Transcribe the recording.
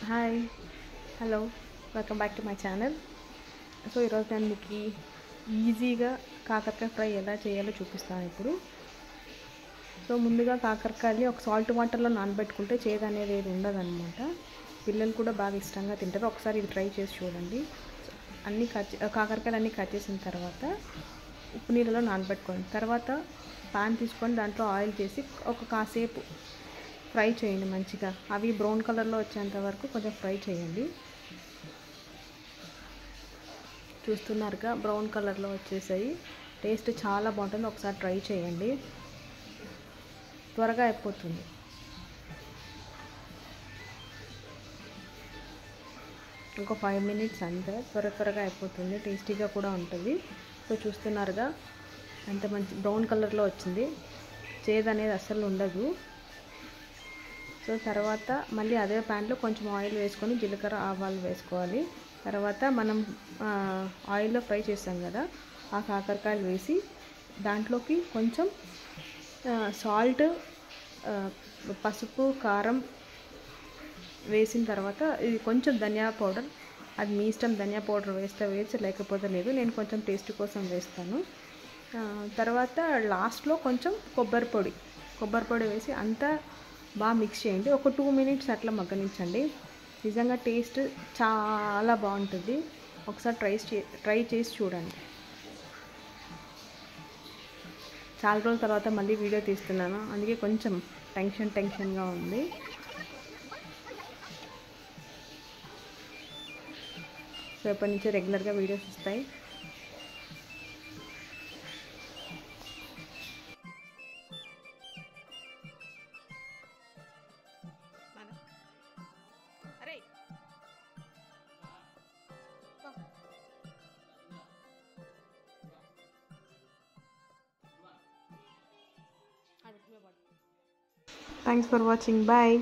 Hi hello welcome back to my channel. So ఈరోజు నేను మీకు ఈజీగా కాకరకాయ ఫ్రై ఎలా చేయాలో చూపిస్తాను ఇప్పుడు. సో ముందుగా కాకరకాయని ఒక సాల్ట్ వాటర్లో నానబెట్టుకుంటే చేదు అనేది ఏది ఉండదన్నమాట. పిల్లలు కూడా బాగా ఇష్టంగా తింటారు. ఒకసారి ఇది ట్రై చేసి చూడండి. కాకరకాయలు అన్నీ కట్ చేసిన తర్వాత ఉప్పు నీళ్ళలో నానబెట్టుకోండి. తర్వాత పాన్ తీసుకొని దాంట్లో ఆయిల్ చేసి ఒక కాసేపు ఫ్రై చేయండి మంచిగా. అవి బ్రౌన్ కలర్లో వచ్చేంత వరకు కొంచెం ఫ్రై చేయండి. చూస్తున్నారుగా బ్రౌన్ కలర్లో వచ్చేసాయి. టేస్ట్ చాలా బాగుంటుంది. ఒకసారి ట్రై చేయండి, త్వరగా అయిపోతుంది. ఇంకో 5 minutes అంతే, త్వరగా అయిపోతుంది. టేస్టీగా కూడా ఉంటుంది. సో చూస్తున్నారుగా ఎంత మంచి బ్రౌన్ కలర్లో వచ్చింది. చేదు అనేది అస్సలు ఉండదు. సో తర్వాత మళ్ళీ అదే ప్యాన్లో కొంచెం ఆయిల్ వేసుకొని జీలకర్ర ఆవాలు వేసుకోవాలి. తర్వాత మనం ఆయిల్లో ఫ్రై చేసాం కదా, ఆ కాకరకాయలు వేసి దాంట్లోకి కొంచెం సాల్ట్, పసుపు, కారం వేసిన తర్వాత ఇది కొంచెం ధనియా పౌడర్, అది మీ ఇష్టం. ధనియా పౌడర్ వేస్తే వేసి, లేకపోతే లేదు. నేను కొంచెం టేస్ట్ కోసం వేస్తాను. తర్వాత లాస్ట్లో కొంచెం కొబ్బరి పొడి వేసి అంతా బాగా మిక్స్ చేయండి. ఒక 2 minutes అట్లా మగ్గనించండి. నిజంగా టేస్ట్ చాలా బాగుంటుంది. ఒకసారి ట్రై చేసి చూడండి. చాలా రోజుల తర్వాత మళ్ళీ వీడియో తీస్తున్నాను, అందుకే కొంచెం టెన్షన్గా ఉంది. సో ఎప్పటి నుంచో రెగ్యులర్గా వీడియోస్ వస్తాయి. Thanks for watching. Bye.